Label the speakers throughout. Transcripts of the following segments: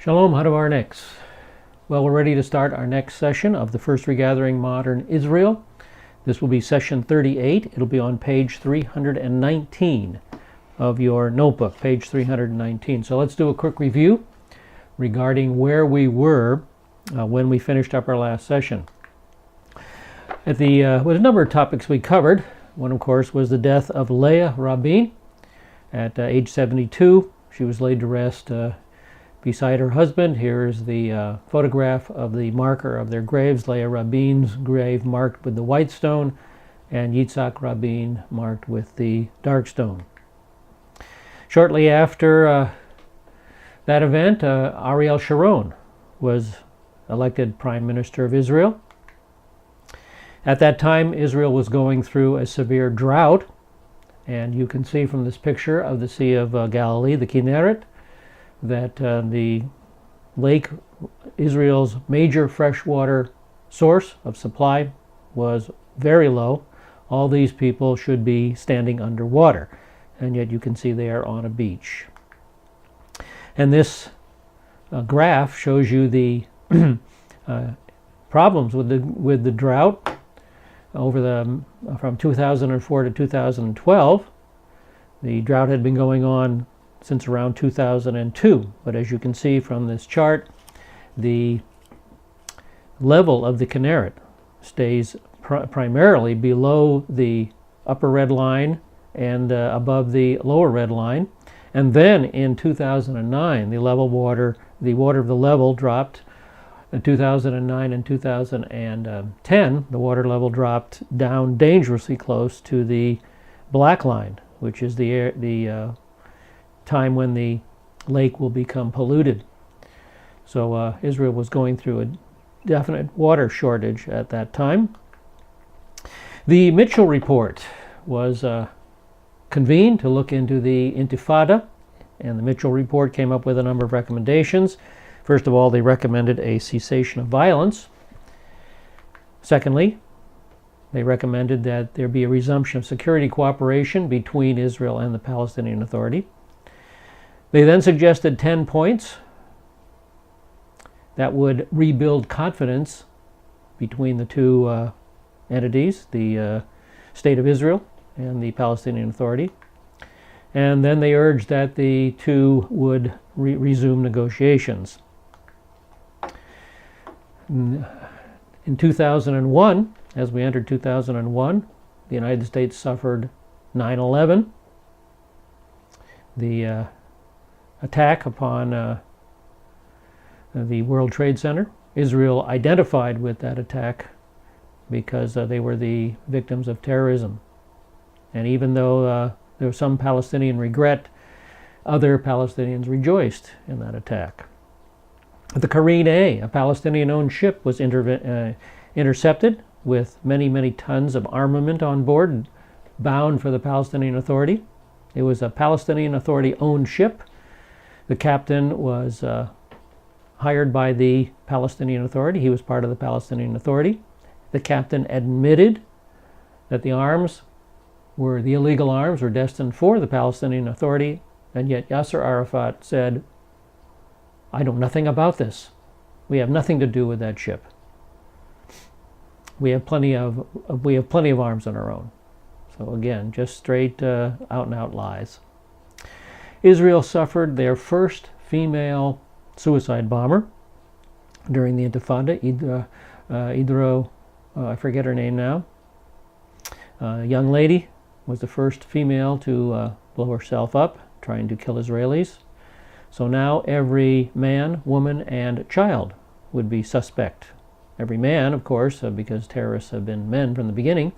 Speaker 1: Shalom, HaDavar next. Well, we're ready to start our next session of the First Regathering Modern Israel. This will be session 38. It'll be on page 319 of your notebook, page 319. So let's do a quick review regarding where we were when we finished up our last session. With a number of topics we covered. One, of course, was the death of Leah Rabin at age 72. She was laid to rest beside her husband. Here is the photograph of the marker of their graves. Leah Rabin's grave marked with the white stone, and Yitzhak Rabin marked with the dark stone. Shortly after that event, Ariel Sharon was elected Prime Minister of Israel. At that time, Israel was going through a severe drought, and you can see from this picture of the Sea of Galilee, the Kinneret, that the lake, Israel's major freshwater source of supply, was very low. All these people should be standing underwater, and yet you can see they are on a beach. And this graph shows you the problems with the drought from 2004 to 2012. The drought had been going on since around 2002, but as you can see from this chart, the level of the Kinneret stays primarily below the upper red line and above the lower red line. And then in 2009, the water of the level dropped. In 2009 and 2010, the water level dropped down dangerously close to the black line, which is the time when the lake will become polluted. So Israel was going through a definite water shortage at that time. The Mitchell Report was convened to look into the Intifada, and the Mitchell Report came up with a number of recommendations. First of all, they recommended a cessation of violence. Secondly, they recommended that there be a resumption of security cooperation between Israel and the Palestinian Authority. They then suggested 10 points that would rebuild confidence between the two entities, the State of Israel and the Palestinian Authority. And then they urged that the two would resume negotiations. In 2001, as we entered 2001, the United States suffered 9/11, the attack upon the World Trade Center. Israel identified with that attack because they were the victims of terrorism. And even though there was some Palestinian regret, other Palestinians rejoiced in that attack. The Kareen A, a Palestinian-owned ship, was intercepted with many, many tons of armament on board, bound for the Palestinian Authority. It was a Palestinian Authority-owned ship. The captain was hired by the Palestinian Authority. He was part of the Palestinian Authority. The captain admitted that the illegal arms were destined for the Palestinian Authority, and yet Yasser Arafat said, "I know nothing about this. We have nothing to do with that ship. We have plenty of arms on our own." So again, just straight out and out lies. Israel suffered their first female suicide bomber during the Intifada. I forget her name now. A young lady was the first female to blow herself up trying to kill Israelis. So now every man, woman, and child would be suspect. Every man, of course, because terrorists have been men from the beginning,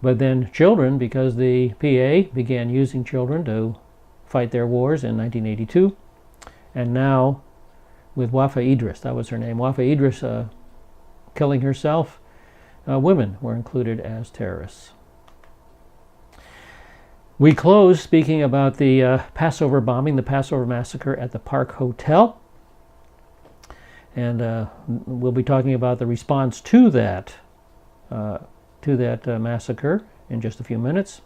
Speaker 1: but then children, because the PA began using children to fight their wars in 1982, and now with Wafa Idris, that was her name, Wafa Idris killing herself, women were included as terrorists. We closed speaking about the Passover bombing, the Passover massacre at the Park Hotel. And we'll be talking about the response to that massacre in just a few minutes.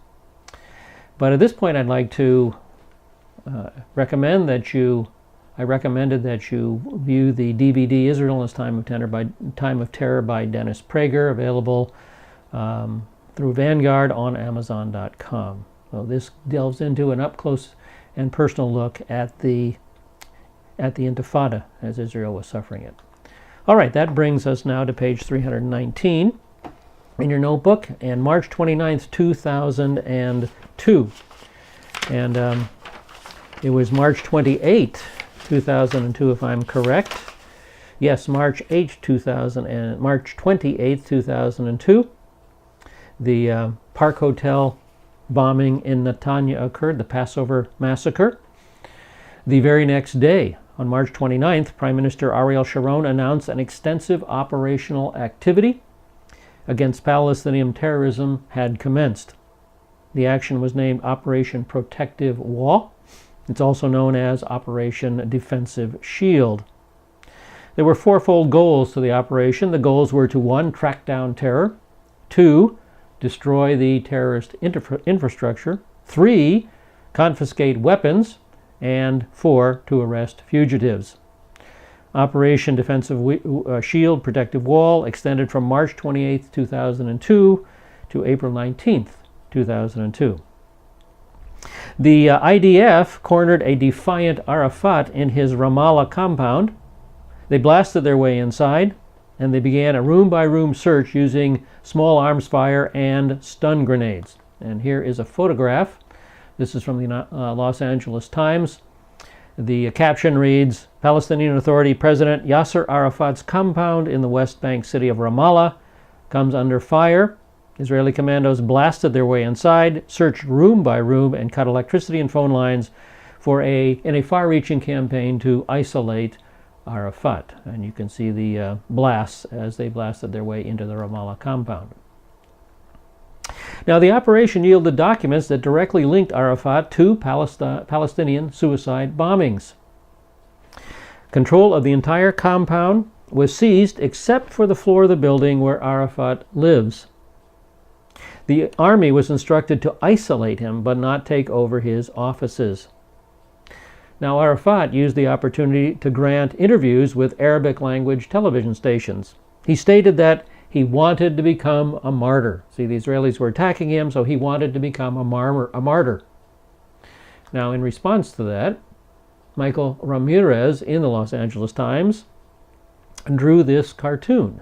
Speaker 1: But at this point, I'd like to recommend that you I recommended that you view the DVD Israel in Its Time of Terror by Dennis Prager, available through Vanguard on Amazon.com. So this delves into an up-close and personal look at the Intifada as Israel was suffering it. All right, that brings us now to page 319 in your notebook, and March 29th, 2002. And it was March 28th, 2002, if I'm correct. Yes, March 28th, 2002. The Park Hotel bombing in Netanya occurred, the Passover massacre. The very next day, on March 29th, Prime Minister Ariel Sharon announced an extensive operational activity against Palestinian terrorism had commenced. The action was named Operation Protective Wall. It's also known as Operation Defensive Shield. There were fourfold goals to the operation. The goals were to 1, track down terror, 2, destroy the terrorist infrastructure, 3, confiscate weapons, and 4, to arrest fugitives. Operation Defensive Shield Protective Wall extended from March 28, 2002 to April 19, 2002. The IDF cornered a defiant Arafat in his Ramallah compound. They blasted their way inside, and they began a room-by-room search using small arms fire and stun grenades. And here is a photograph. This is from the Los Angeles Times. The caption reads, Palestinian Authority President Yasser Arafat's compound in the West Bank city of Ramallah comes under fire. Israeli commandos blasted their way inside, searched room by room, and cut electricity and phone lines in a far-reaching campaign to isolate Arafat. And you can see the blasts as they blasted their way into the Ramallah compound. Now, the operation yielded documents that directly linked Arafat to Palestinian suicide bombings. Control of the entire compound was seized except for the floor of the building where Arafat lives. The army was instructed to isolate him but not take over his offices. Now, Arafat used the opportunity to grant interviews with Arabic language television stations. He stated that he wanted to become a martyr. See, the Israelis were attacking him, so he wanted to become a martyr. Now, in response to that, Michael Ramirez in the Los Angeles Times drew this cartoon.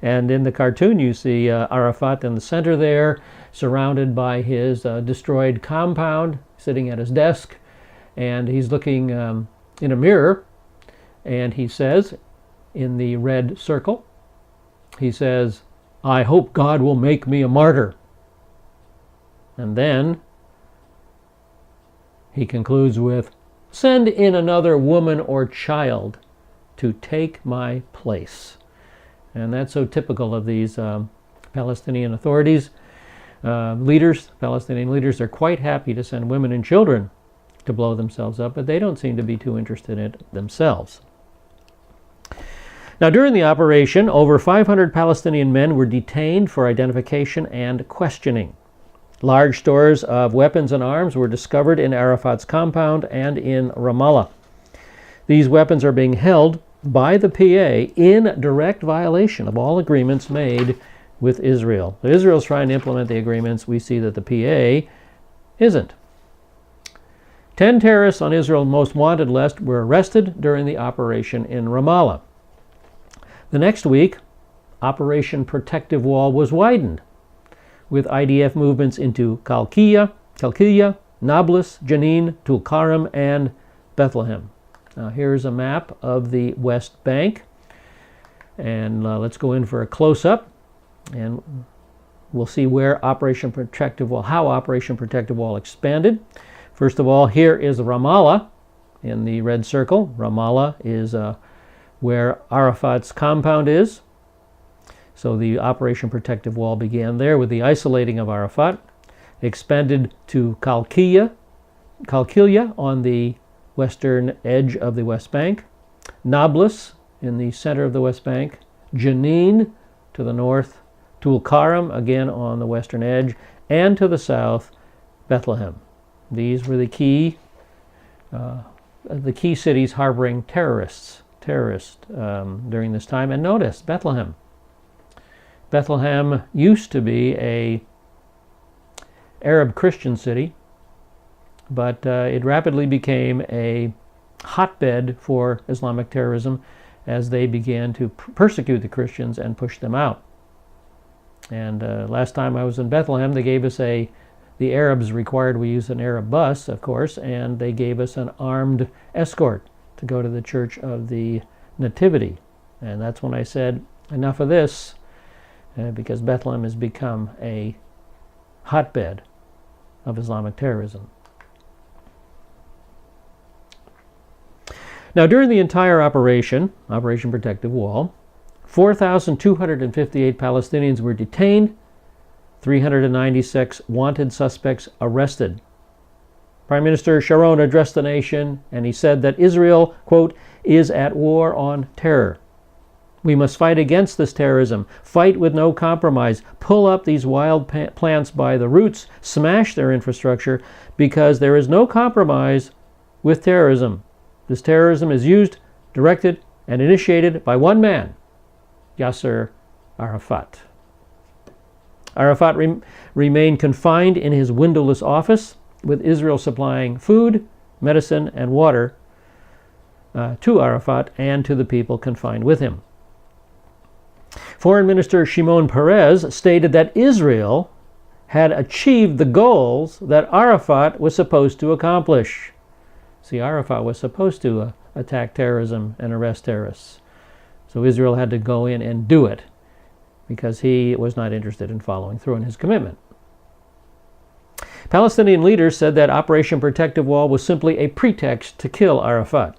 Speaker 1: And in the cartoon, you see Arafat in the center there, surrounded by his destroyed compound, sitting at his desk, and he's looking in a mirror, and he says, in the red circle, he says, I hope God will make me a martyr. And then he concludes with, send in another woman or child to take my place. And that's so typical of these Palestinian authorities. Palestinian leaders, they're quite happy to send women and children to blow themselves up, but they don't seem to be too interested in it themselves. Now, during the operation, over 500 Palestinian men were detained for identification and questioning. Large stores of weapons and arms were discovered in Arafat's compound and in Ramallah. These weapons are being held by the PA in direct violation of all agreements made with Israel. So Israel's trying to implement the agreements. We see that the PA isn't. 10 terrorists on Israel's most wanted list were arrested during the operation in Ramallah. The next week, Operation Protective Wall was widened, with IDF movements into Kalkiya, Nablus, Jenin, Tulkarem, and Bethlehem. Now, here's a map of the West Bank, and let's go in for a close-up, and we'll see where Operation Protective Wall, how Operation Protective Wall expanded. First of all, here is Ramallah in the red circle. Ramallah is where Arafat's compound is. So the Operation Protective Wall began there with the isolating of Arafat. Expanded to Kalkiya on the western edge of the West Bank, Nablus in the center of the West Bank, Jenin to the north, Tulkarem again on the western edge, and to the south, Bethlehem. These were the key the key cities harboring terrorists during this time. And notice Bethlehem. Bethlehem used to be a Arab Christian city, but it rapidly became a hotbed for Islamic terrorism as they began to persecute the Christians and push them out. And last time I was in Bethlehem, they gave us the Arabs required we use an Arab bus, of course, and they gave us an armed escort to go to the Church of the Nativity. And that's when I said, enough of this, because Bethlehem has become a hotbed of Islamic terrorism. Now, during the entire Operation Protective Wall, 4,258 Palestinians were detained, 396 wanted suspects arrested. Prime Minister Sharon addressed the nation, and he said that Israel, quote, is at war on terror. We must fight against this terrorism, fight with no compromise, pull up these wild plants by the roots, smash their infrastructure, because there is no compromise with terrorism. This terrorism is used, directed, and initiated by one man, Yasser Arafat. Arafat remained confined in his windowless office, with Israel supplying food, medicine, and water to Arafat and to the people confined with him. Foreign Minister Shimon Peres stated that Israel had achieved the goals that Arafat was supposed to accomplish. See, Arafat was supposed to attack terrorism and arrest terrorists. So Israel had to go in and do it because he was not interested in following through on his commitment. Palestinian leaders said that Operation Protective Wall was simply a pretext to kill Arafat.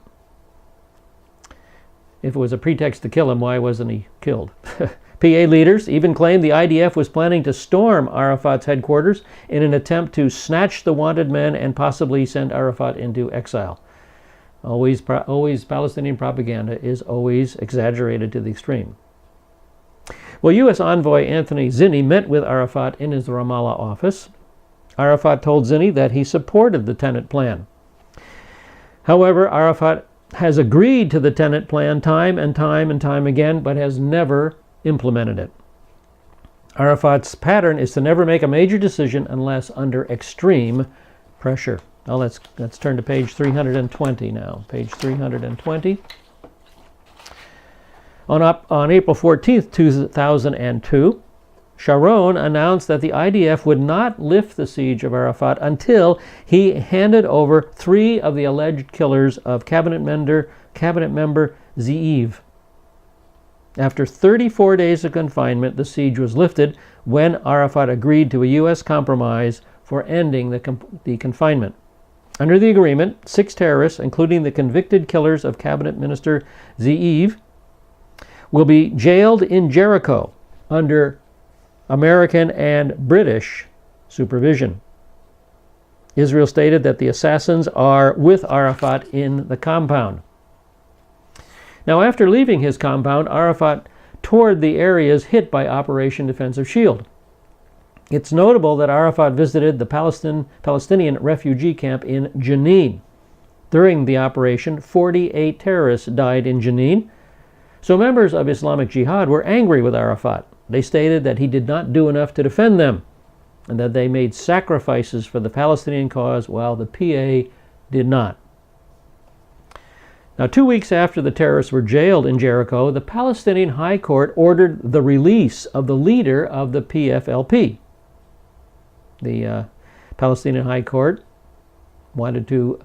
Speaker 1: If it was a pretext to kill him, why wasn't he killed? PA leaders even claimed the IDF was planning to storm Arafat's headquarters in an attempt to snatch the wanted men and possibly send Arafat into exile. Always Palestinian propaganda is always exaggerated to the extreme. Well, U.S. envoy Anthony Zinni met with Arafat in his Ramallah office. Arafat told Zinni that he supported the Tenet plan. However, Arafat has agreed to the Tenet plan time and time again, but has never implemented it. Arafat's pattern is to never make a major decision unless under extreme pressure. Now let's turn to page 320 now. Page 320. On April 14th, 2002, Sharon announced that the IDF would not lift the siege of Arafat until he handed over 3 of the alleged killers of cabinet member Zeev. After 34 days of confinement, the siege was lifted when Arafat agreed to a U.S. compromise for ending the confinement. Under the agreement, 6 terrorists, including the convicted killers of cabinet minister Zeev, will be jailed in Jericho under American and British supervision. Israel stated that the assassins are with Arafat in the compound. Now, after leaving his compound, Arafat toured the areas hit by Operation Defensive Shield. It's notable that Arafat visited the Palestinian refugee camp in Jenin. During the operation, 48 terrorists died in Jenin. So members of Islamic Jihad were angry with Arafat. They stated that he did not do enough to defend them and that they made sacrifices for the Palestinian cause while the PA did not. Now, 2 weeks after the terrorists were jailed in Jericho, the Palestinian High Court ordered the release of the leader of the PFLP. The Palestinian High Court wanted to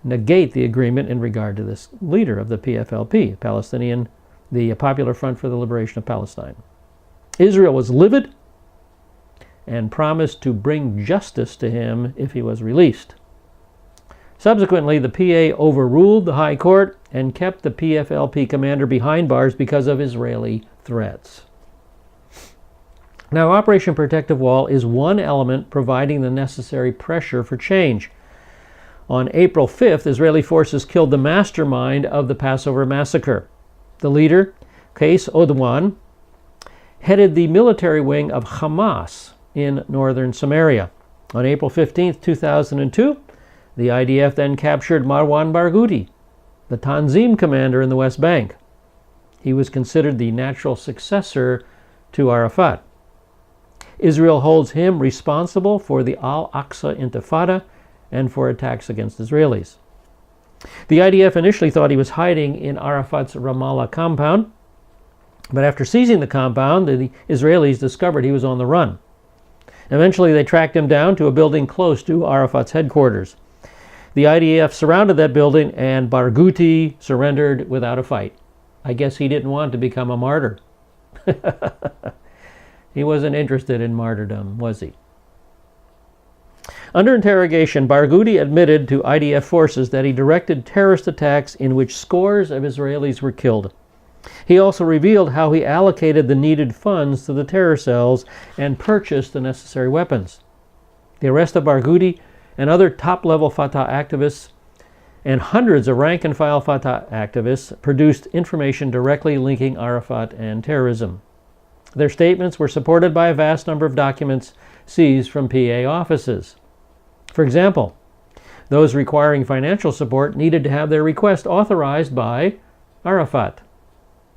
Speaker 1: negate the agreement in regard to this leader of the PFLP, the Popular Front for the Liberation of Palestine. Israel was livid and promised to bring justice to him if he was released. Subsequently, the PA overruled the High Court and kept the PFLP commander behind bars because of Israeli threats. Now, Operation Protective Wall is one element providing the necessary pressure for change. On April 5th, Israeli forces killed the mastermind of the Passover massacre. The leader, Qais Odwan, headed the military wing of Hamas in northern Samaria. On April 15th, 2002, The IDF then captured Marwan Barghouti, the Tanzim commander in the West Bank. He was considered the natural successor to Arafat. Israel holds him responsible for the Al-Aqsa Intifada and for attacks against Israelis. The IDF initially thought he was hiding in Arafat's Ramallah compound, but after seizing the compound, the Israelis discovered he was on the run. Eventually, they tracked him down to a building close to Arafat's headquarters. The IDF surrounded that building, and Barghouti surrendered without a fight. I guess he didn't want to become a martyr. He wasn't interested in martyrdom, was he? Under interrogation, Barghouti admitted to IDF forces that he directed terrorist attacks in which scores of Israelis were killed. He also revealed how he allocated the needed funds to the terror cells and purchased the necessary weapons. The arrest of Barghouti and other top-level Fatah activists and hundreds of rank-and-file Fatah activists produced information directly linking Arafat and terrorism. Their statements were supported by a vast number of documents seized from PA offices. For example, those requiring financial support needed to have their request authorized by Arafat.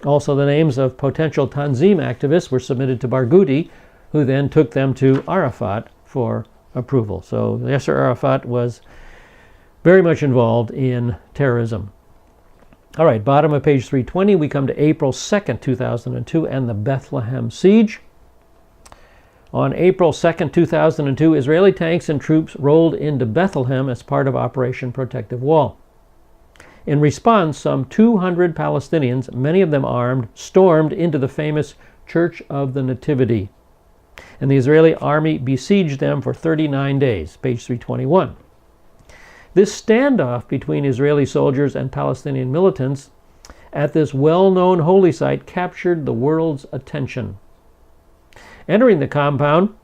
Speaker 1: Also, the names of potential Tanzim activists were submitted to Barghouti, who then took them to Arafat for approval. So Yasser Arafat was very much involved in terrorism. All right, bottom of page 320, we come to April 2nd, 2002, and the Bethlehem siege. On April 2nd, 2002, Israeli tanks and troops rolled into Bethlehem as part of Operation Protective Wall. In response, some 200 Palestinians, many of them armed, stormed into the famous Church of the Nativity, and the Israeli army besieged them for 39 days, page 321. This standoff between Israeli soldiers and Palestinian militants at this well-known holy site captured the world's attention. Entering the compound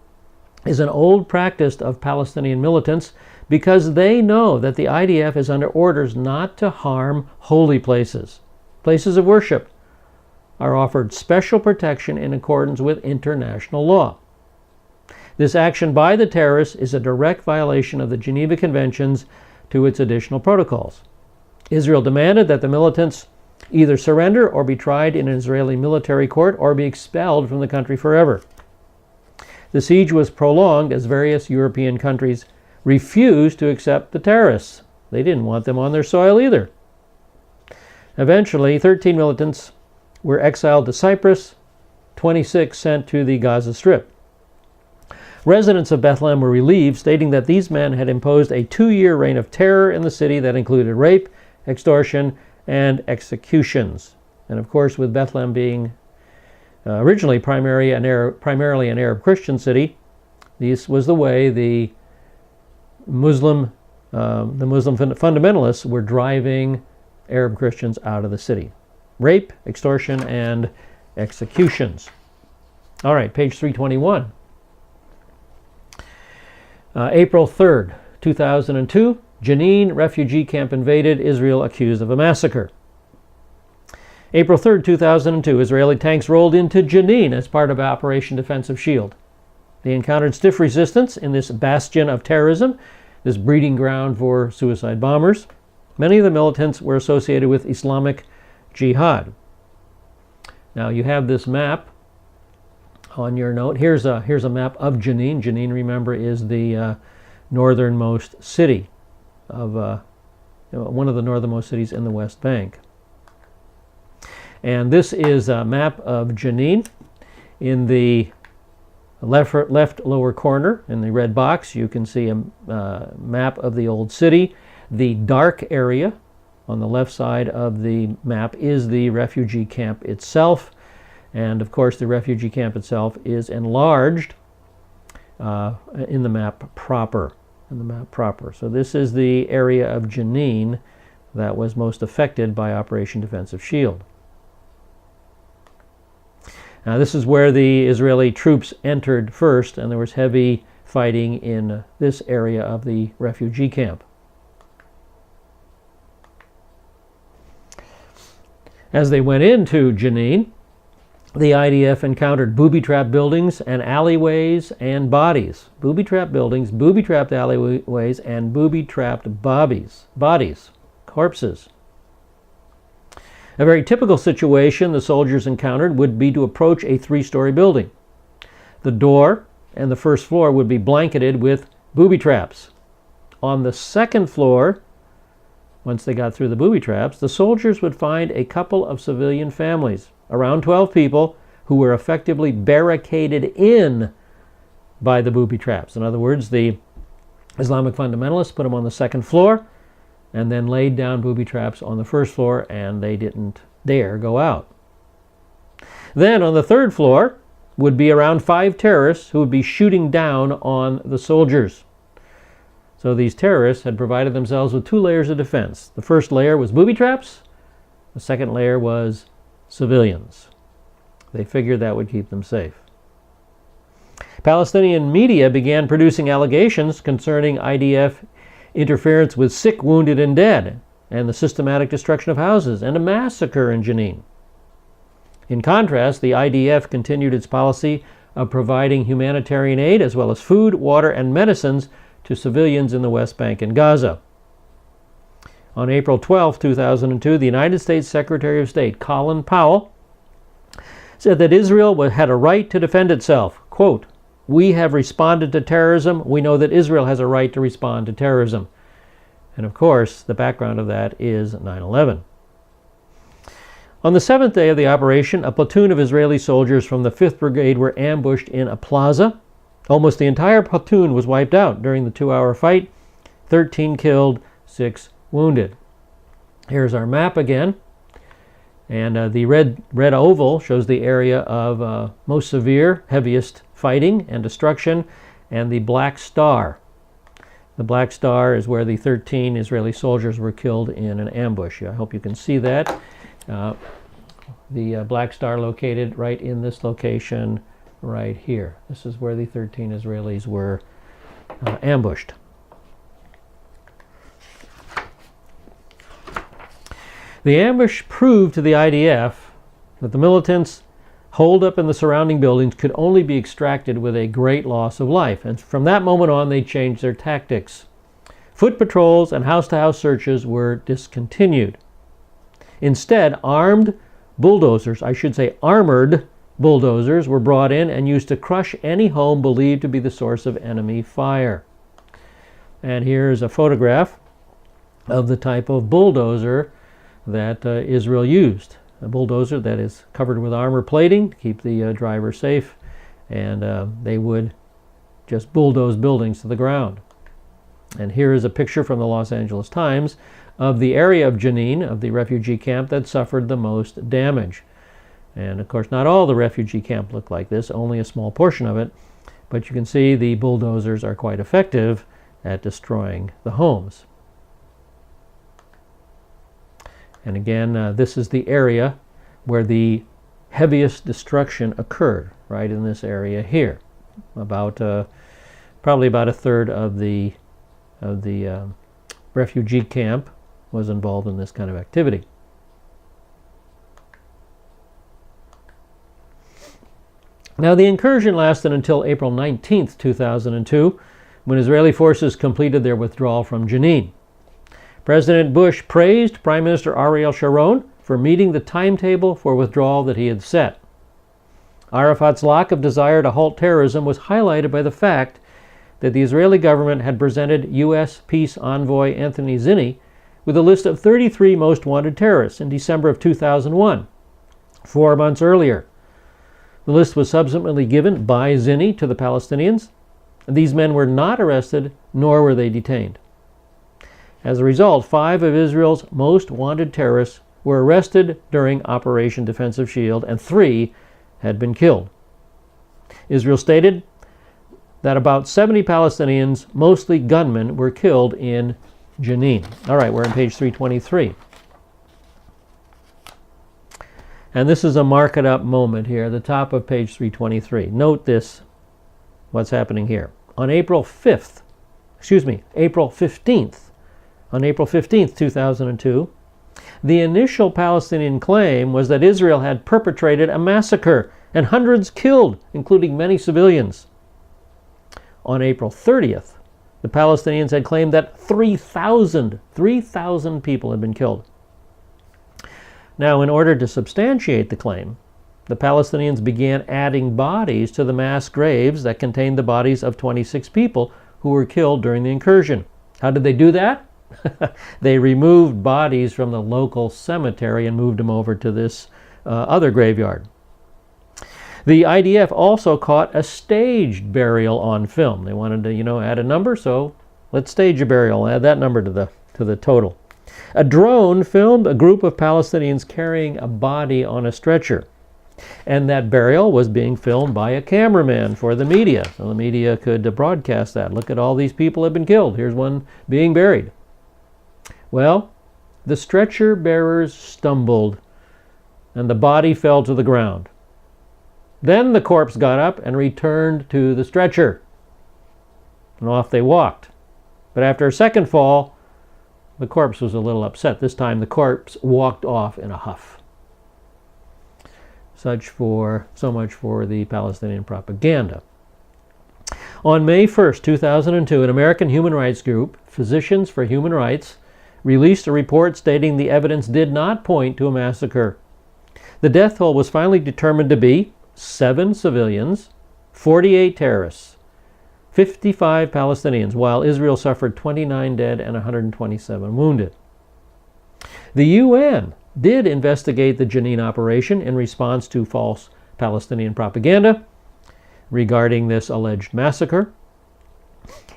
Speaker 1: is an old practice of Palestinian militants because they know that the IDF is under orders not to harm holy places. Places of worship are offered special protection in accordance with international law. This action by the terrorists is a direct violation of the Geneva Conventions to its additional protocols. Israel demanded that the militants either surrender or be tried in an Israeli military court or be expelled from the country forever. The siege was prolonged as various European countries refused to accept the terrorists. They didn't want them on their soil either. Eventually, 13 militants were exiled to Cyprus, 26 sent to the Gaza Strip. Residents of Bethlehem were relieved, stating that these men had imposed a 2-year reign of terror in the city that included rape, extortion, and executions. And of course, with Bethlehem being originally primarily an Arab Christian city, this was the way the Muslim fundamentalists were driving Arab Christians out of the city. Rape, extortion, and executions. All right, page 321. April 3rd, 2002, Jenin refugee camp invaded, Israel accused of a massacre. April 3rd, 2002, Israeli tanks rolled into Jenin as part of Operation Defensive Shield. They encountered stiff resistance in this bastion of terrorism, this breeding ground for suicide bombers. Many of the militants were associated with Islamic Jihad. Now you have this map on your note. Here's a map of Jenin. Jenin, remember, is the northernmost city of one of the northernmost cities in the West Bank. And this is a map of Jenin. In the left lower corner, in the red box, you can see a map of the old city. The dark area on the left side of the map is the refugee camp itself. And of course, the refugee camp itself is enlarged in the map proper. So this is the area of Jenin that was most affected by Operation Defensive Shield. Now, this is where the Israeli troops entered first, and there was heavy fighting in this area of the refugee camp. As they went into Jenin, the IDF encountered booby-trapped buildings and alleyways and bodies. Booby-trapped buildings, booby-trapped alleyways, and booby-trapped bodies, corpses. A very typical situation the soldiers encountered would be to approach a 3-story building. The door and the first floor would be blanketed with booby traps. On the second floor, once they got through the booby traps, the soldiers would find a couple of civilian families, around 12 people, who were effectively barricaded in by the booby traps. In other words, the Islamic fundamentalists put them on the second floor and then laid down booby traps on the first floor, and they didn't dare go out. Then on the third floor would be around 5 terrorists who would be shooting down on the soldiers. So these terrorists had provided themselves with 2 layers of defense. The first layer was booby traps. The second layer was civilians. They figured that would keep them safe. Palestinian media began producing allegations concerning IDF interference with sick, wounded, and dead, and the systematic destruction of houses, and a massacre in Jenin. In contrast, the IDF continued its policy of providing humanitarian aid as well as food, water, and medicines to civilians in the West Bank and Gaza. On April 12, 2002, the United States Secretary of State, Colin Powell, said that Israel had a right to defend itself. Quote, "We have responded to terrorism. We know that Israel has a right to respond to terrorism." And of course, the background of that is 9/11. On the 7th day of the operation, a platoon of Israeli soldiers from the 5th Brigade were ambushed in a plaza. Almost the entire platoon was wiped out during the 2-hour fight. 13 killed, 6 wounded. Here's our map again. And the red oval shows the area of most severe, heaviest fighting and destruction, and the black star. The black star is where the 13 Israeli soldiers were killed in an ambush. I hope you can see that. The black star located right in this location right here. This is where the 13 Israelis were ambushed. The ambush proved to the IDF that the militants holed up in the surrounding buildings could only be extracted with a great loss of life. And from that moment on, they changed their tactics. Foot patrols and house-to-house searches were discontinued. Instead, armored bulldozers were brought in and used to crush any home believed to be the source of enemy fire. And here's a photograph of the type of bulldozer that Israel used. A bulldozer that is covered with armor plating to keep the driver safe, and they would just bulldoze buildings to the ground. And here is a picture from the Los Angeles Times of the area of Jenin, of the refugee camp that suffered the most damage. And of course, not all the refugee camp looked like this, only a small portion of it, but you can see the bulldozers are quite effective at destroying the homes. And again, this is the area where the heaviest destruction occurred, right in this area here. Probably about a third of the refugee camp was involved in this kind of activity. Now, the incursion lasted until April 19th, 2002, when Israeli forces completed their withdrawal from Jenin. President Bush praised Prime Minister Ariel Sharon for meeting the timetable for withdrawal that he had set. Arafat's lack of desire to halt terrorism was highlighted by the fact that the Israeli government had presented U.S. peace envoy Anthony Zinni with a list of 33 most wanted terrorists in December of 2001, 4 months earlier. The list was subsequently given by Zinni to the Palestinians. These men were not arrested, nor were they detained. As a result, 5 of Israel's most wanted terrorists were arrested during Operation Defensive Shield, and 3 had been killed. Israel stated that about 70 Palestinians, mostly gunmen, were killed in Jenin. All right, we're on page 323. And this is a mark it up moment here, the top of page 323. Note this, what's happening here. On April 15th, 2002, The initial Palestinian claim was that Israel had perpetrated a massacre and hundreds killed, including many civilians. On April 30th, the Palestinians had claimed that 3,000 people had been killed. Now, in order to substantiate the claim, the Palestinians began adding bodies to the mass graves that contained the bodies of 26 people who were killed during the incursion. How did they do that? They removed bodies from the local cemetery and moved them over to this other graveyard. The IDF also caught a staged burial on film. They wanted to, add a number, so let's stage a burial. Add that number to the total. A drone filmed a group of Palestinians carrying a body on a stretcher. And that burial was being filmed by a cameraman for the media. So the media could broadcast that. Look at all these people have been killed. Here's one being buried. Well, the stretcher bearers stumbled and the body fell to the ground. Then the corpse got up and returned to the stretcher. And off they walked. But after a second fall, the corpse was a little upset. This time the corpse walked off in a huff. So much for the Palestinian propaganda. On May 1st, 2002, an American human rights group, Physicians for Human Rights, released a report stating the evidence did not point to a massacre. The death toll was finally determined to be 7 civilians, 48 terrorists, 55 Palestinians, while Israel suffered 29 dead and 127 wounded. The UN did investigate the Jenin operation in response to false Palestinian propaganda regarding this alleged massacre.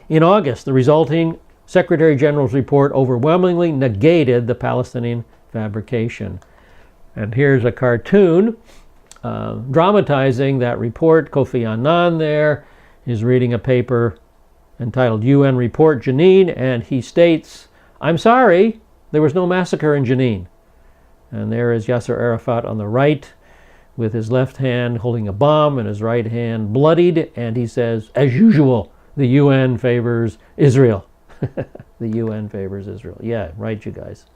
Speaker 1: In August, the resulting Secretary General's report overwhelmingly negated the Palestinian fabrication. And here's a cartoon dramatizing that report. Kofi Annan there is reading a paper entitled UN Report Jenin, and he states, "I'm sorry, there was no massacre in Jenin." And there is Yasser Arafat on the right with his left hand holding a bomb and his right hand bloodied, and he says, as usual, the UN favors Israel. The UN favors Israel. Yeah, right, you guys.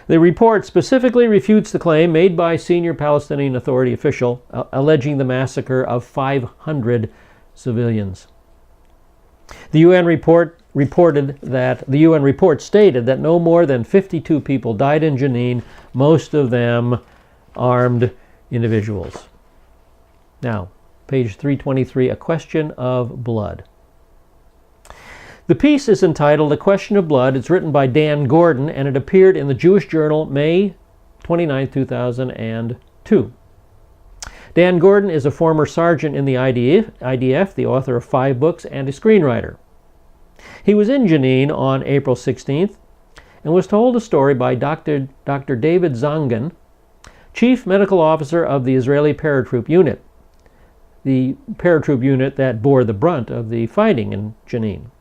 Speaker 1: The report specifically refutes the claim made by a senior Palestinian Authority official alleging the massacre of 500 civilians. The UN report stated that no more than 52 people died in Jenin, most of them armed individuals. Now, page 323, A Question of Blood. The piece is entitled A Question of Blood. It's written by Dan Gordon, and it appeared in the Jewish Journal May 29, 2002. Dan Gordon is a former sergeant in the IDF, the author of 5 books, and a screenwriter. He was in Jenin on April 16th and was told a story by Dr. David Zangen, Chief Medical Officer of the Israeli Paratroop Unit, the paratroop unit that bore the brunt of the fighting in Jenin.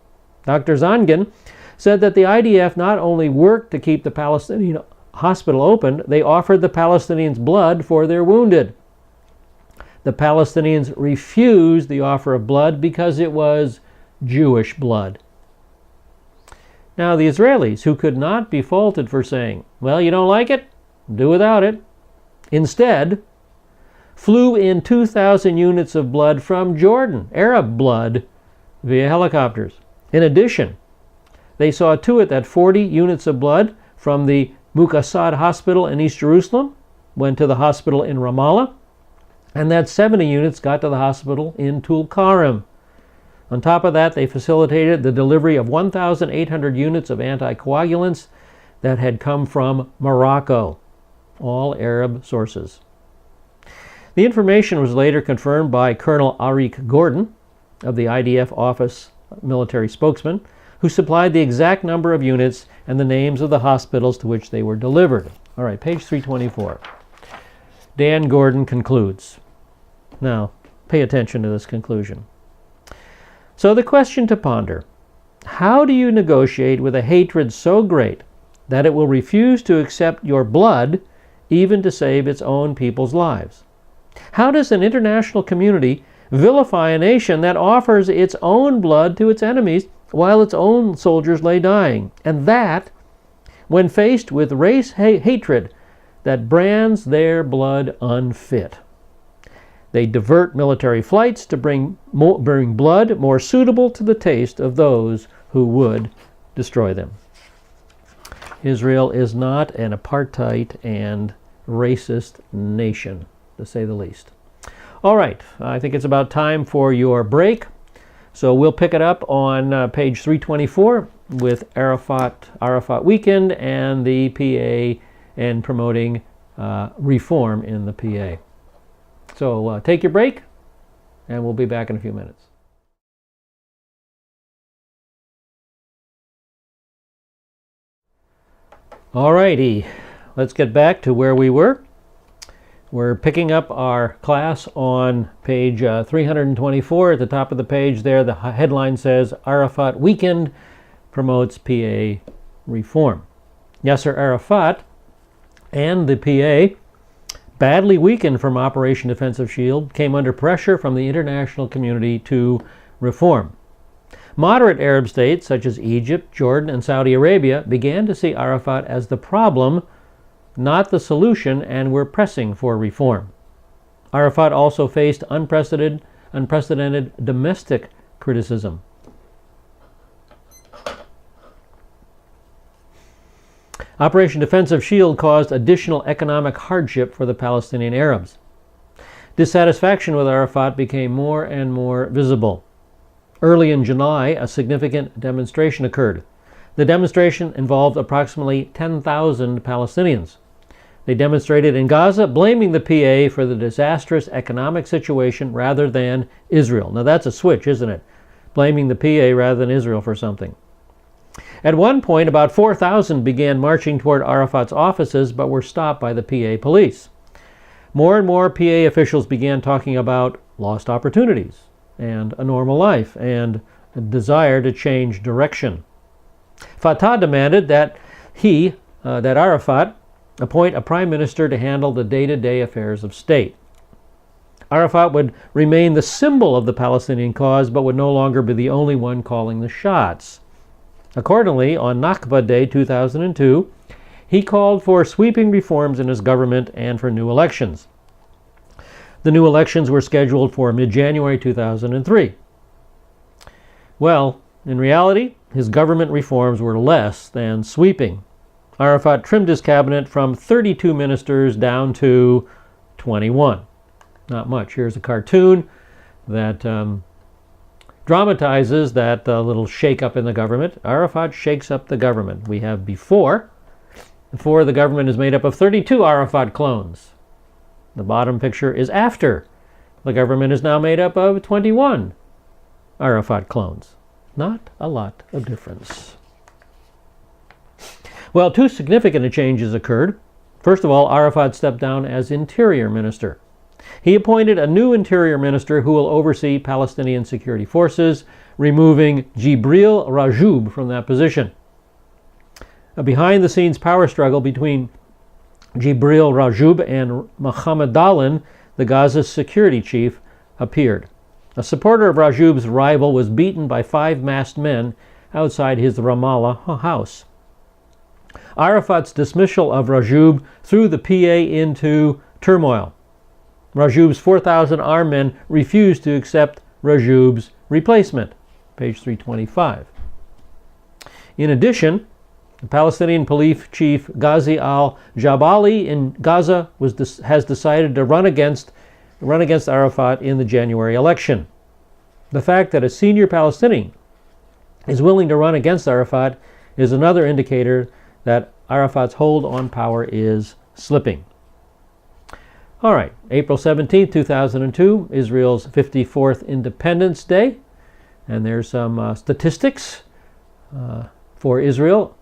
Speaker 1: Dr. Zangen said that the IDF not only worked to keep the Palestinian hospital open, they offered the Palestinians blood for their wounded. The Palestinians refused the offer of blood because it was Jewish blood. Now, the Israelis, who could not be faulted for saying, well, you don't like it? Do without it, instead flew in 2,000 units of blood from Jordan, Arab blood, via helicopters. In addition, they saw to it that 40 units of blood from the Muqassad Hospital in East Jerusalem went to the hospital in Ramallah, and that 70 units got to the hospital in Tulkarem. On top of that, they facilitated the delivery of 1,800 units of anticoagulants that had come from Morocco, all Arab sources. The information was later confirmed by Colonel Arik Gordon of the IDF Office military spokesman, who supplied the exact number of units and the names of the hospitals to which they were delivered. All right, page 324. Dan Gordon concludes. Now, pay attention to this conclusion. So the question to ponder: how do you negotiate with a hatred so great that it will refuse to accept your blood even to save its own people's lives? How does an international community vilify a nation that offers its own blood to its enemies while its own soldiers lay dying, and that when faced with race hatred that brands their blood unfit. They divert military flights to bring blood more suitable to the taste of those who would destroy them. Israel is not an apartheid and racist nation, to say the least. All right, I think it's about time for your break. So we'll pick it up on page 324 with Arafat Weekend and the PA and promoting reform in the PA. So take your break, and we'll be back in a few minutes. All righty, let's get back to where we were. We're picking up our class on page 324. At the top of the page there, the headline says, Arafat Weekend promotes PA reform. Yasser Arafat and the PA, badly weakened from Operation Defensive Shield, came under pressure from the international community to reform. Moderate Arab states such as Egypt, Jordan, and Saudi Arabia began to see Arafat as the problem, not the solution, and were pressing for reform. Arafat also faced unprecedented domestic criticism. Operation Defensive Shield caused additional economic hardship for the Palestinian Arabs. Dissatisfaction with Arafat became more and more visible. Early in July, a significant demonstration occurred. The demonstration involved approximately 10,000 Palestinians. They demonstrated in Gaza, blaming the PA for the disastrous economic situation rather than Israel. Now that's a switch, isn't it? Blaming the PA rather than Israel for something. At one point, about 4,000 began marching toward Arafat's offices, but were stopped by the PA police. More and more PA officials began talking about lost opportunities and a normal life and a desire to change direction. Fatah demanded that Arafat appoint a prime minister to handle the day-to-day affairs of state. Arafat would remain the symbol of the Palestinian cause, but would no longer be the only one calling the shots. Accordingly, on Nakba Day 2002, he called for sweeping reforms in his government and for new elections. The new elections were scheduled for mid-January 2003. Well, in reality, his government reforms were less than sweeping. Arafat trimmed his cabinet from 32 ministers down to 21. Not much. Here's a cartoon that dramatizes that little shake-up in the government. Arafat shakes up the government. We have before. Before, the government is made up of 32 Arafat clones. The bottom picture is after. The government is now made up of 21 Arafat clones. Not a lot of difference. Well, two significant changes occurred. First of all, Arafat stepped down as interior minister. He appointed a new interior minister who will oversee Palestinian security forces, removing Jibril Rajoub from that position. A behind-the-scenes power struggle between Jibril Rajoub and Mohammed Dalan, the Gaza's security chief, appeared. A supporter of Rajoub's rival was beaten by 5 masked men outside his Ramallah house. Arafat's dismissal of Rajoub threw the PA into turmoil. Rajoub's 4,000 armed men refused to accept Rajoub's replacement. Page 325. In addition, the Palestinian police chief Ghazi al-Jabali in Gaza has decided to run against Arafat in the January election. The fact that a senior Palestinian is willing to run against Arafat is another indicator that Arafat's hold on power is slipping. All right, April 17, 2002, Israel's 54th Independence Day. And there's some statistics for Israel.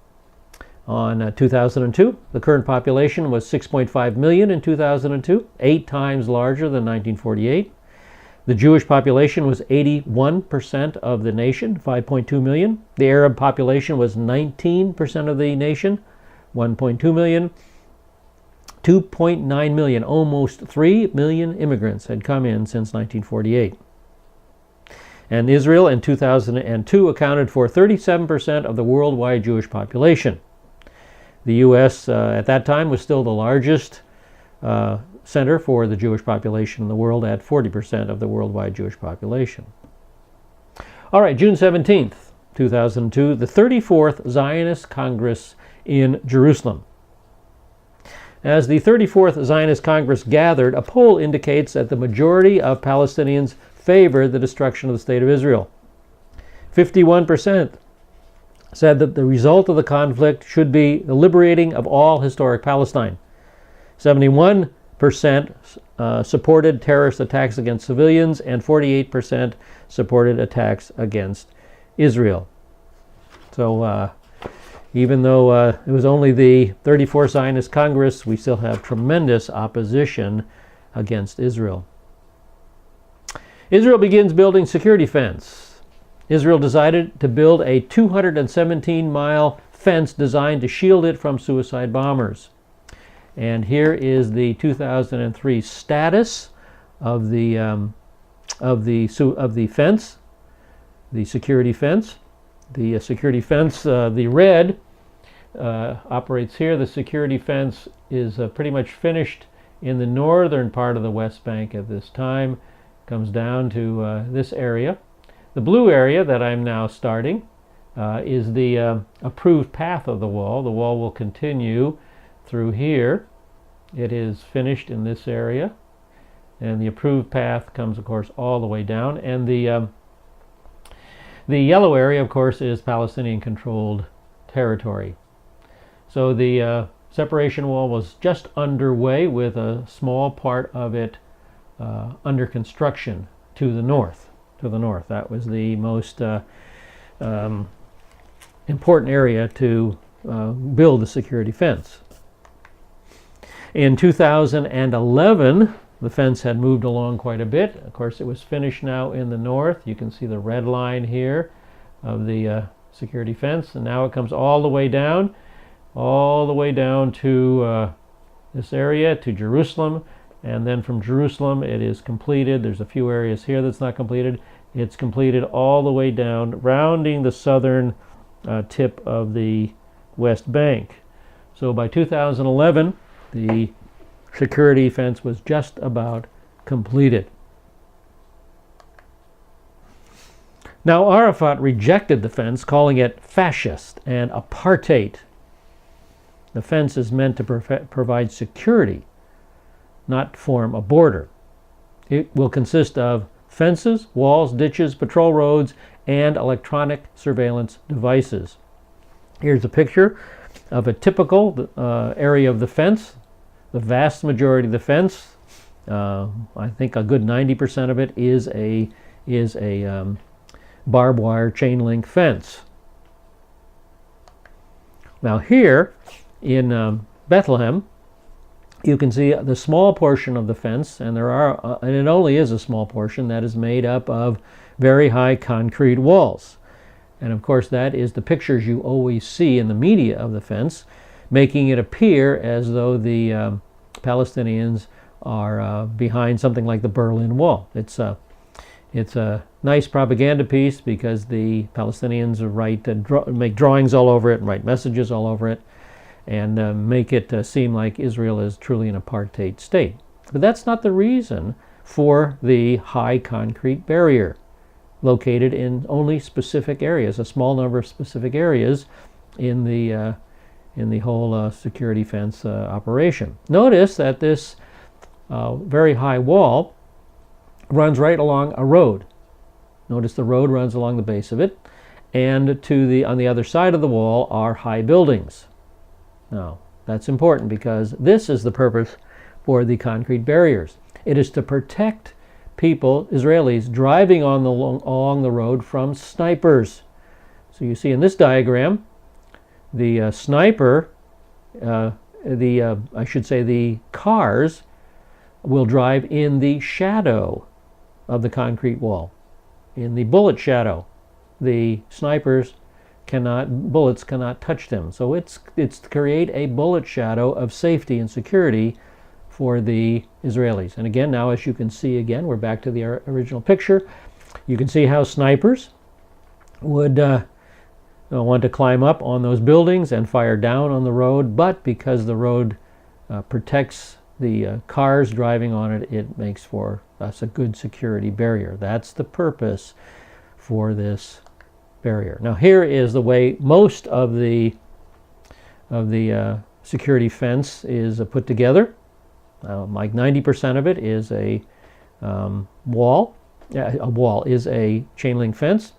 Speaker 1: On 2002, the current population was 6.5 million in 2002, 8 times larger than 1948. The Jewish population was 81% of the nation, 5.2 million. The Arab population was 19% of the nation, 1.2 million. 2.9 million, almost 3 million immigrants had come in since 1948. And Israel in 2002 accounted for 37% of the worldwide Jewish population. The U.S. At that time was still the largest center for the Jewish population in the world at 40% of the worldwide Jewish population. All right, June 17th, 2002, the 34th Zionist Congress in Jerusalem. As the 34th Zionist Congress gathered, a poll indicates that the majority of Palestinians favor the destruction of the State of Israel. 51% said that the result of the conflict should be the liberating of all historic Palestine. 71% supported terrorist attacks against civilians, and 48% supported attacks against Israel. So even though it was only the 34th Zionist Congress, we still have tremendous opposition against Israel. Israel begins building security fence. Israel decided to build a 217-mile fence designed to shield it from suicide bombers. And here is the 2003 status of the fence, the security fence. The security fence, the red, operates here. The security fence is pretty much finished in the northern part of the West Bank at this time. Comes down to this area. The blue area that I'm now starting is the approved path of the wall. The wall will continue through here. It is finished in this area, and the approved path comes, of course, all the way down. And the yellow area, of course, is Palestinian-controlled territory. So the separation wall was just underway, with a small part of it under construction to the north. That was the most important area to build the security fence. In 2011, the fence had moved along quite a bit. Of course, it was finished now in the north. You can see the red line here of the security fence, and now it comes all the way down to this area, to Jerusalem, and then from Jerusalem it is completed. There's a few areas here that's not completed. It's completed all the way down, rounding the southern tip of the West Bank. So by 2011, the security fence was just about completed. Now, Arafat rejected the fence, calling it fascist and apartheid. The fence is meant to provide security, not form a border. It will consist of fences, walls, ditches, patrol roads, and electronic surveillance devices. Here's a picture of a typical area of the fence. The vast majority of the fence, I think a good 90% of it, is a barbed wire chain link fence. Now here in Bethlehem, you can see the small portion of the fence, and and it only is a small portion, that is made up of very high concrete walls. And of course, that is the pictures you always see in the media of the fence, making it appear as though the Palestinians are behind something like the Berlin Wall. It's a nice propaganda piece, because the Palestinians make drawings all over it and write messages all over it, and make it seem like Israel is truly an apartheid state. But that's not the reason for the high concrete barrier, located in only specific areas, a small number of specific areas in the whole security fence operation. Notice that this very high wall runs right along a road. Notice the road runs along the base of it, and on the other side of the wall are high buildings. Now, that's important, because this is the purpose for the concrete barriers. It is to protect people, Israelis, driving along the road from snipers. So you see in this diagram, the sniper, the cars will drive in the shadow of the concrete wall, in the bullet shadow. The bullets cannot touch them. So it's to create a bullet shadow of safety and security for the Israelis. And again, now as you can see, again, we're back to the original picture. You can see how snipers would want to climb up on those buildings and fire down on the road, but because the road protects the cars driving on it, it makes for us a good security barrier. That's the purpose for this barrier. Now here is the way most of the security fence is put together. Like 90% of it is a wall. A wall is a chain link fence.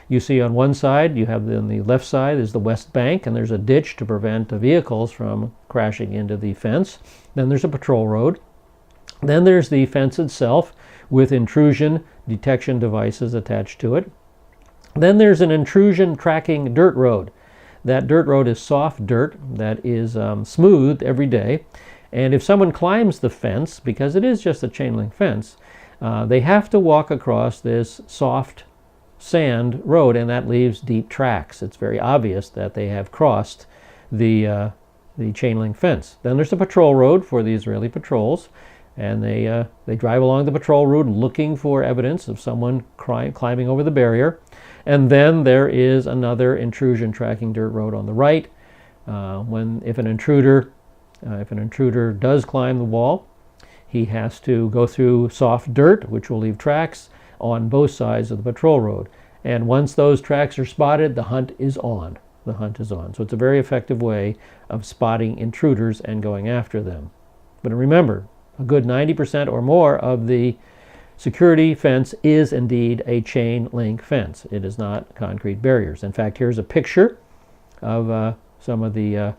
Speaker 1: You see on one side, you have on the left side is the west bank, and there's a ditch to prevent the vehicles from crashing into the fence. Then there's a patrol road. Then there's the fence itself with intrusion detection devices attached to it. Then there's an intrusion tracking dirt road. That dirt road is soft dirt that is smoothed every day. And if someone climbs the fence, because it is just a chain link fence, they have to walk across this soft sand road, and that leaves deep tracks. It's very obvious that they have crossed the chain link fence. Then there's a patrol road for the Israeli patrols, and they drive along the patrol route looking for evidence of someone climbing over the barrier. And then there is another intrusion tracking dirt road on the right. If an intruder does climb the wall, he has to go through soft dirt, which will leave tracks on both sides of the patrol road. And once those tracks are spotted, the hunt is on. The hunt is on. So it's a very effective way of spotting intruders and going after them. But remember, a good 90% or more of the security fence is indeed a chain link fence. It is not concrete barriers. In fact, here's a picture of some of the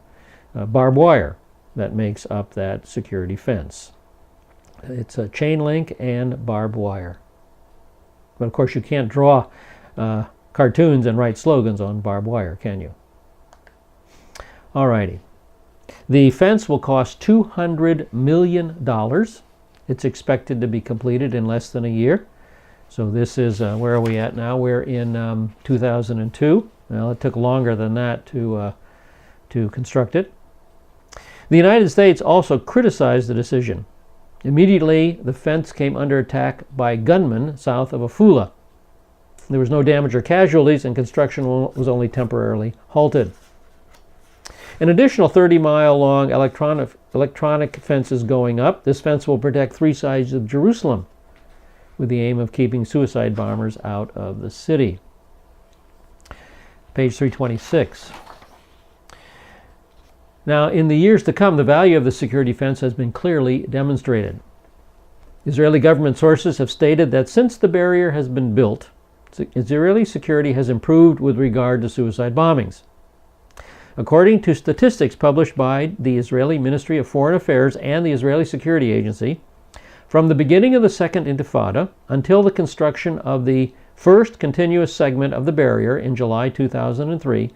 Speaker 1: barbed wire that makes up that security fence. It's a chain link and barbed wire. But of course, you can't draw cartoons and write slogans on barbed wire, can you? Alrighty. The fence will cost $200 million. It's expected to be completed in less than a year. So this is, where are we at now? We're in 2002. Well, it took longer than that to construct it. The United States also criticized the decision. Immediately, the fence came under attack by gunmen south of Afula. There was no damage or casualties, and construction was only temporarily halted. An additional 30-mile-long electronic fence is going up. This fence will protect 3 sides of Jerusalem with the aim of keeping suicide bombers out of the city. Page 326. Now, in the years to come, the value of the security fence has been clearly demonstrated. Israeli government sources have stated that since the barrier has been built, Israeli security has improved with regard to suicide bombings. According to statistics published by the Israeli Ministry of Foreign Affairs and the Israeli Security Agency, from the beginning of the Second Intifada until the construction of the first continuous segment of the barrier in July 2003,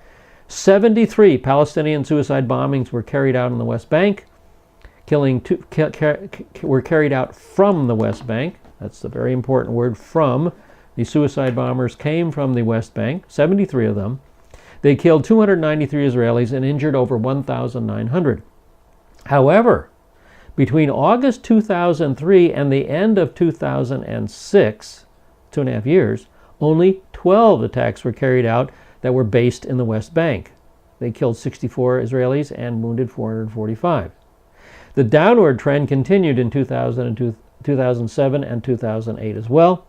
Speaker 1: 73 Palestinian suicide bombings were carried out in the West Bank. Were carried out from the West Bank. That's the very important word, from. The suicide bombers came from the West Bank, 73 of them. They killed 293 Israelis and injured over 1,900. However, between August 2003 and the end of 2006, 2.5 years, only 12 attacks were carried out that were based in the West Bank. They killed 64 Israelis and wounded 445. The downward trend continued in 2007 and 2008 as well.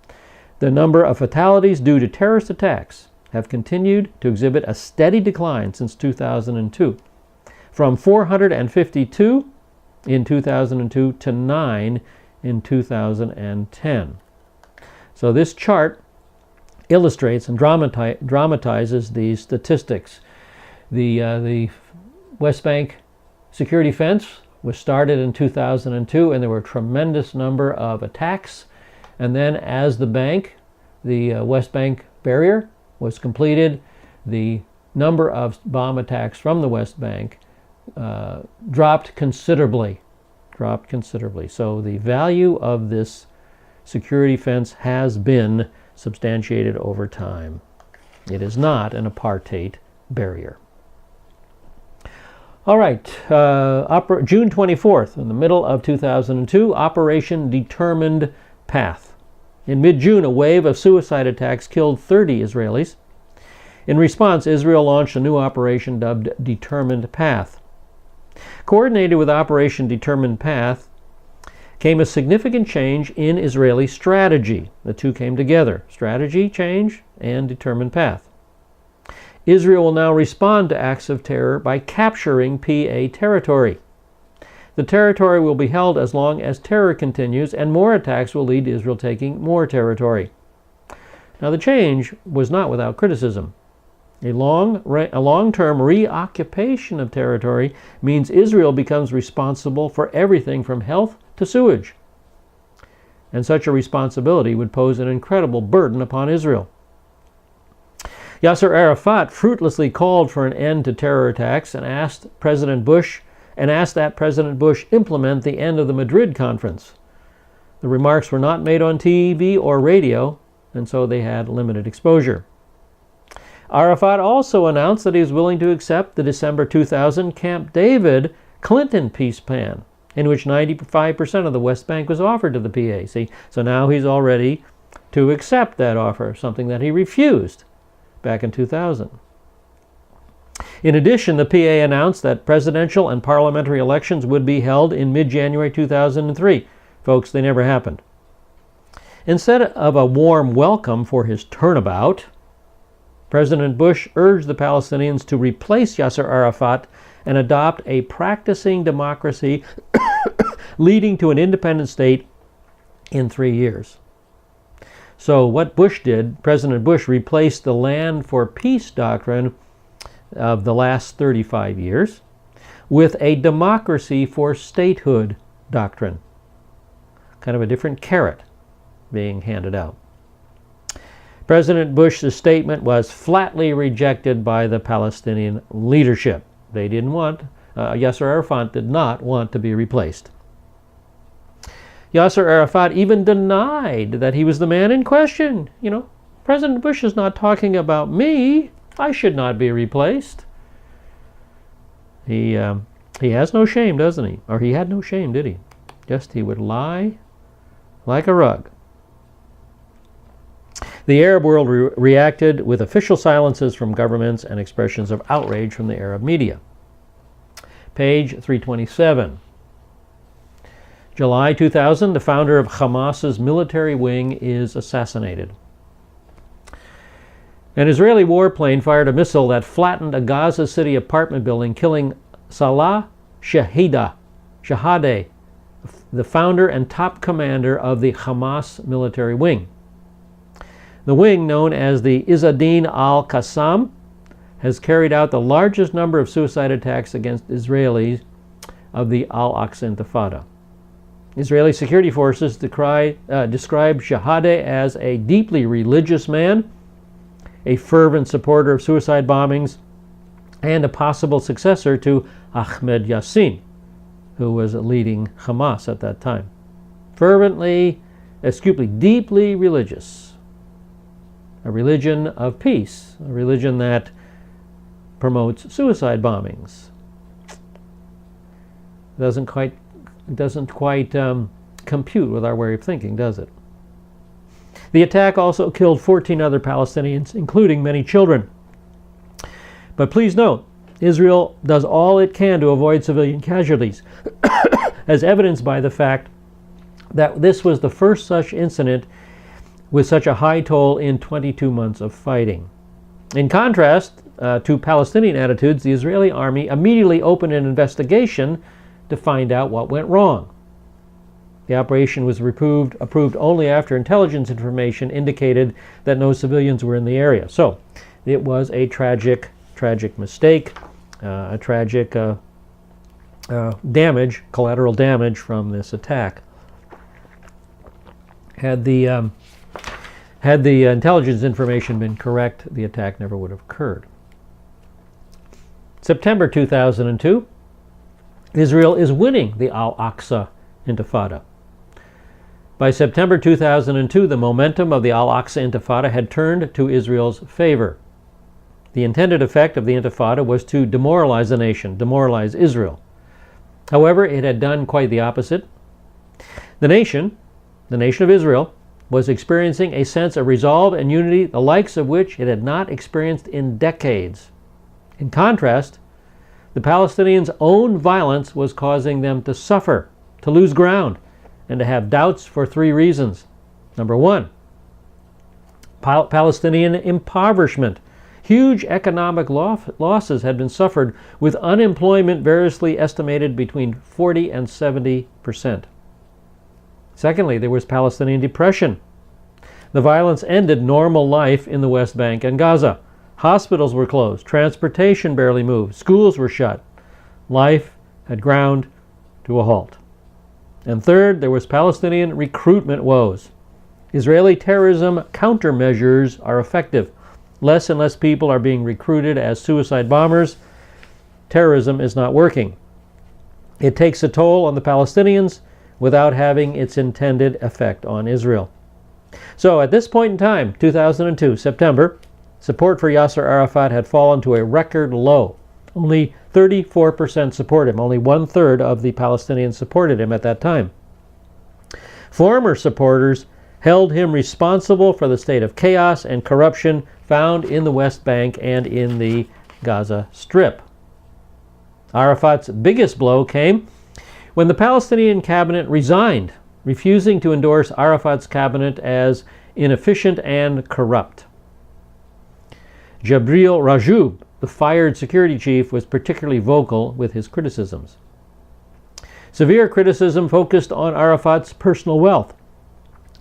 Speaker 1: The number of fatalities due to terrorist attacks have continued to exhibit a steady decline since 2002, from 452 in 2002 to 9 in 2010. So this chart illustrates and dramatizes these statistics. The West Bank security fence was started in 2002, and there were a tremendous number of attacks. And then as the West Bank barrier was completed, the number of bomb attacks from the West Bank dropped considerably. So the value of this security fence has been substantiated over time. It is not an apartheid barrier. All right, June 24th, in the middle of 2002, Operation Determined Path. In mid-June, a wave of suicide attacks killed 30 Israelis. In response, Israel launched a new operation dubbed Determined Path. Coordinated with Operation Determined Path came a significant change in Israeli strategy. The two came together, strategy change and Determined Path. Israel will now respond to acts of terror by capturing PA territory. The territory will be held as long as terror continues, and more attacks will lead to Israel taking more territory. Now, the change was not without criticism. A long-term reoccupation of territory means Israel becomes responsible for everything from health to sewage. And such a responsibility would pose an incredible burden upon Israel. Yasser Arafat fruitlessly called for an end to terror attacks and asked that President Bush implement the end of the Madrid conference. The remarks were not made on TV or radio, and so they had limited exposure. Arafat also announced that he was willing to accept the December 2000 Camp David Clinton peace plan, in which 95% of the West Bank was offered to the PA. See, so now he's all ready to accept that offer, something that he refused back in 2000. In addition, the PA announced that presidential and parliamentary elections would be held in mid-January 2003. Folks, they never happened. Instead of a warm welcome for his turnabout, President Bush urged the Palestinians to replace Yasser Arafat and adopt a practicing democracy leading to an independent state in 3 years. So what Bush did, President Bush replaced the land for peace doctrine of the last 35 years with a democracy for statehood doctrine. Kind of a different carrot being handed out. President Bush's statement was flatly rejected by the Palestinian leadership. They didn't want, Yasser Arafat did not want to be replaced. Yasser Arafat even denied that he was the man in question. You know, President Bush is not talking about me. I should not be replaced. He has no shame, doesn't he? Or he had no shame, did he? Just he would lie like a rug. The Arab world reacted with official silences from governments and expressions of outrage from the Arab media. Page 327. July 2000, the founder of Hamas's military wing is assassinated. An Israeli warplane fired a missile that flattened a Gaza City apartment building, killing Salah Shahadeh, the founder and top commander of the Hamas military wing. The wing, known as the Izzadin al-Qassam, has carried out the largest number of suicide attacks against Israelis of the Al-Aqsa Intifada. Israeli security forces describe Shahadeh as a deeply religious man, a fervent supporter of suicide bombings, and a possible successor to Ahmed Yassin, who was leading Hamas at that time. Deeply religious. A religion of peace, a religion that promotes suicide bombings. Doesn't quite compute with our way of thinking, does it? The attack also killed 14 other Palestinians, including many children. But please note, Israel does all it can to avoid civilian casualties, as evidenced by the fact that this was the first such incident with such a high toll in 22 months of fighting. In contrast to Palestinian attitudes, the Israeli army immediately opened an investigation to find out what went wrong. The operation was approved only after intelligence information indicated that no civilians were in the area. So it was a tragic mistake, collateral damage from this attack. Had the intelligence information been correct, the attack never would have occurred. September 2002, Israel is winning the Al-Aqsa Intifada. By September 2002, the momentum of the Al-Aqsa Intifada had turned to Israel's favor. The intended effect of the Intifada was to demoralize the nation, demoralize Israel. However, it had done quite the opposite. The nation of Israel, was experiencing a sense of resolve and unity, the likes of which it had not experienced in decades. In contrast, the Palestinians' own violence was causing them to suffer, to lose ground, and to have doubts for three reasons. Number one, Palestinian impoverishment. Huge economic losses had been suffered, with unemployment variously estimated between 40 and 70%. Secondly, there was Palestinian depression. The violence ended normal life in the West Bank and Gaza. Hospitals were closed, transportation barely moved, schools were shut. Life had ground to a halt. And third, there was Palestinian recruitment woes. Israeli terrorism countermeasures are effective. Less and less people are being recruited as suicide bombers. Terrorism is not working. It takes a toll on the Palestinians without having its intended effect on Israel. So at this point in time, 2002, September, support for Yasser Arafat had fallen to a record low. Only 34% support him. Only one-third of the Palestinians supported him at that time. Former supporters held him responsible for the state of chaos and corruption found in the West Bank and in the Gaza Strip. Arafat's biggest blow came when the Palestinian cabinet resigned, refusing to endorse Arafat's cabinet as inefficient and corrupt. Jabril Rajoub, the fired security chief, was particularly vocal with his criticisms. Severe criticism focused on Arafat's personal wealth,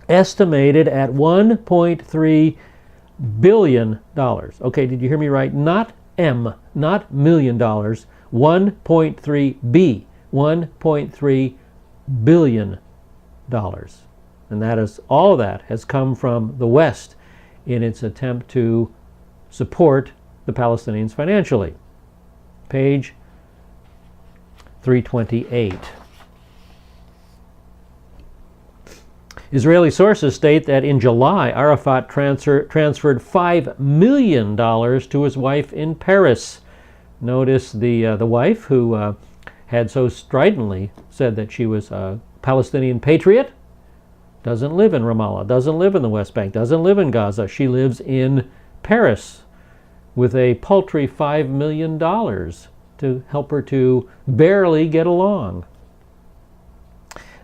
Speaker 1: estimated at $1.3 billion. Okay, did you hear me right? Not M, not million dollars, 1.3 B, $1.3 billion. And that is, all of that has come from the West in its attempt to support the Palestinians financially. Page 328. Israeli sources state that in July, Arafat transferred $5 million to his wife in Paris. Notice the wife who had so stridently said that she was a Palestinian patriot doesn't live in Ramallah, doesn't live in the West Bank, doesn't live in Gaza. She lives in Paris with a paltry $5 million to help her to barely get along.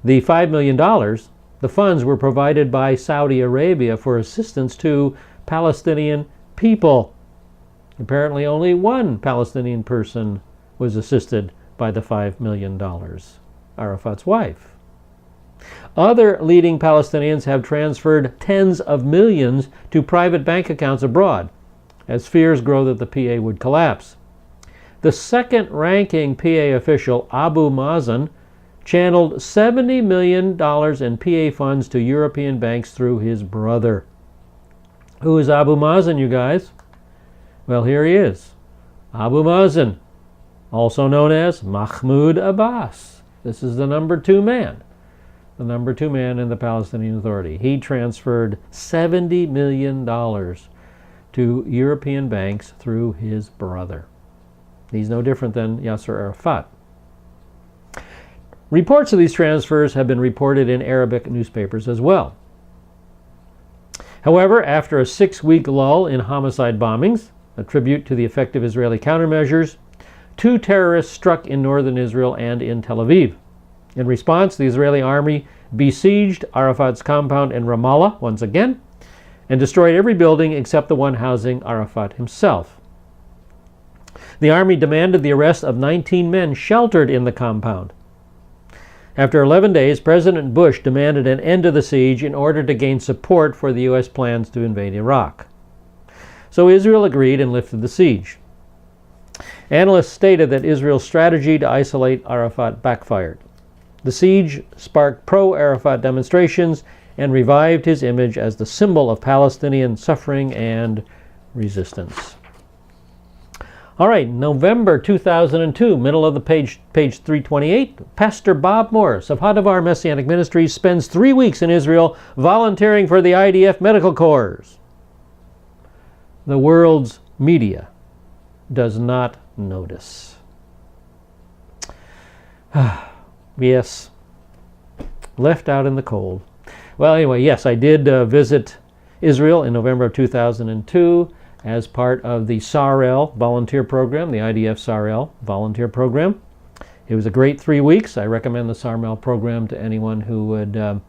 Speaker 1: The $5 million, the funds were provided by Saudi Arabia for assistance to Palestinian people. Apparently only one Palestinian person was assisted by the $5 million, Arafat's wife. Other leading Palestinians have transferred tens of millions to private bank accounts abroad, as fears grow that the PA would collapse. The second-ranking PA official, Abu Mazen, channeled $70 million in PA funds to European banks through his brother. Who is Abu Mazen, you guys? Well, here he is. Abu Mazen, also known as Mahmoud Abbas. This is the number two man. The number two man in the Palestinian Authority. He transferred $70 million to European banks through his brother. He's no different than Yasser Arafat. Reports of these transfers have been reported in Arabic newspapers as well. However, after a 6-week lull in homicide bombings, a tribute to the effective Israeli countermeasures, 2 terrorists struck in northern Israel and in Tel Aviv. In response, the Israeli army besieged Arafat's compound in Ramallah once again and destroyed every building except the one housing Arafat himself. The army demanded the arrest of 19 men sheltered in the compound. After 11 days, President Bush demanded an end to the siege in order to gain support for the U.S. plans to invade Iraq. So Israel agreed and lifted the siege. Analysts stated that Israel's strategy to isolate Arafat backfired. The siege sparked pro-Arafat demonstrations and revived his image as the symbol of Palestinian suffering and resistance. All right, November 2002, middle of the page 328, Pastor Bob Morris of HaDavar Messianic Ministries spends 3 weeks in Israel volunteering for the IDF Medical Corps. The world's media does not notice. Yes, left out in the cold. Well, anyway, yes, I did visit Israel in November of 2002 as part of the SARL volunteer program, the IDF SARL volunteer program. It was a great 3 weeks. I recommend the SARL program to anyone who would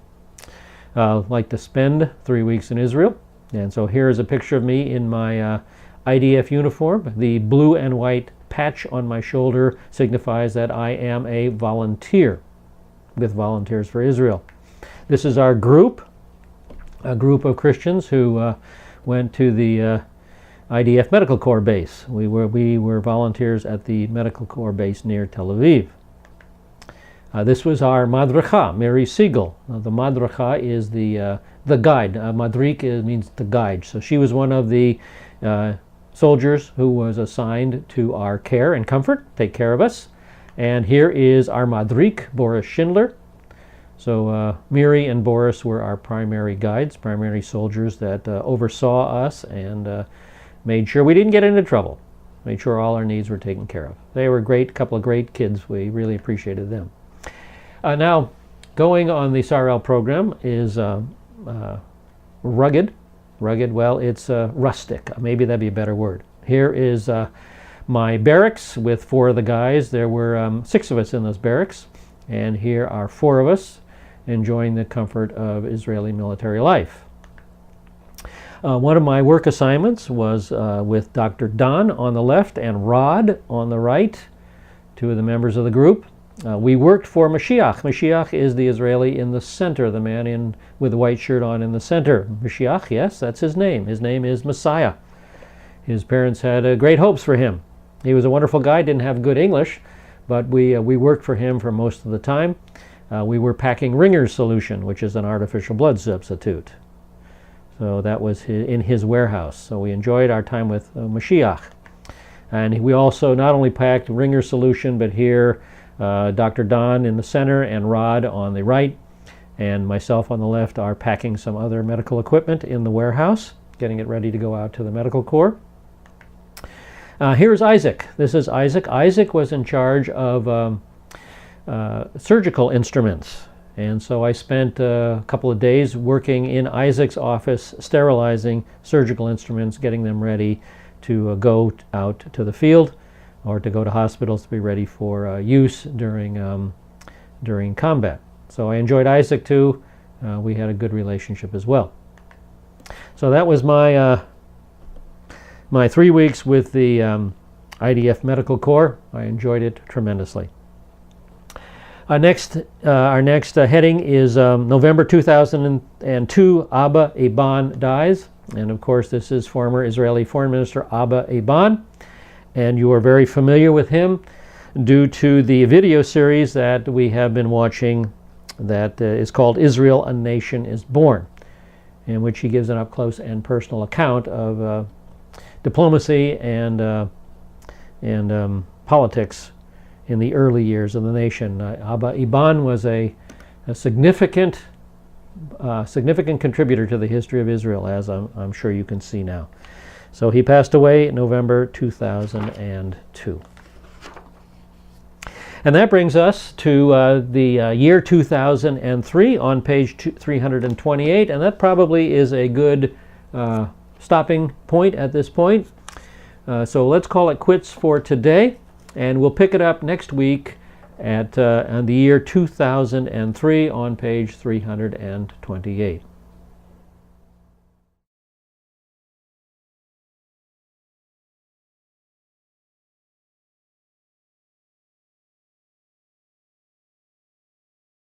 Speaker 1: like to spend 3 weeks in Israel. And so here is a picture of me in my IDF uniform. The blue and white patch on my shoulder signifies that I am a volunteer with Volunteers for Israel. This is our group, a group of Christians who went to the IDF Medical Corps base. We were volunteers at the Medical Corps base near Tel Aviv. This was our Madracha, Mary Siegel. The Madracha is the guide. Madrik means the guide. So she was one of the soldiers who was assigned to our care and comfort, take care of us. And here is our Madrik, Boris Schindler. So Miri and Boris were our primary guides, primary soldiers that oversaw us and made sure we didn't get into trouble, made sure all our needs were taken care of. They were a couple of great kids. We really appreciated them. Now, going on the SARL program is rugged. Rugged, well, it's rustic. Maybe that'd be a better word. Here is my barracks with 4 of the guys. There were 6 of us in those barracks, and here are 4 of us enjoying the comfort of Israeli military life. One of my work assignments was with Dr. Don on the left and Rod on the right, 2 of the members of the group. We worked for Mashiach. Mashiach is the Israeli in the center, the man with the white shirt on in the center. Mashiach, yes, that's his name. His name is Messiah. His parents had great hopes for him. He was a wonderful guy, didn't have good English, but we worked for him for most of the time. We were packing Ringer's solution, which is an artificial blood substitute. So that was in his warehouse. So we enjoyed our time with Mashiach. And we also not only packed Ringer's solution, but here Dr. Don in the center and Rod on the right and myself on the left are packing some other medical equipment in the warehouse, getting it ready to go out to the medical corps. Here's Isaac. This is Isaac. Isaac was in charge of surgical instruments. And so I spent a couple of days working in Isaac's office, sterilizing surgical instruments, getting them ready to go out to the field or to go to hospitals to be ready for use during combat. So I enjoyed Isaac too. We had a good relationship as well. So that was my 3 weeks with the IDF Medical Corps. I enjoyed it tremendously. Our next heading is November 2002, Abba Eban dies. And of course, this is former Israeli Foreign Minister Abba Eban. And you are very familiar with him due to the video series that we have been watching that is called Israel, a Nation is Born, in which he gives an up-close and personal account of diplomacy and politics in the early years of the nation. Abba Eban was a significant contributor to the history of Israel, as I'm sure you can see now. So he passed away in November 2002. And that brings us to the year 2003 on page 328, and that probably is a good stopping point at this point. So let's call it quits for today, and we'll pick it up next week at the year 2003 on page 328.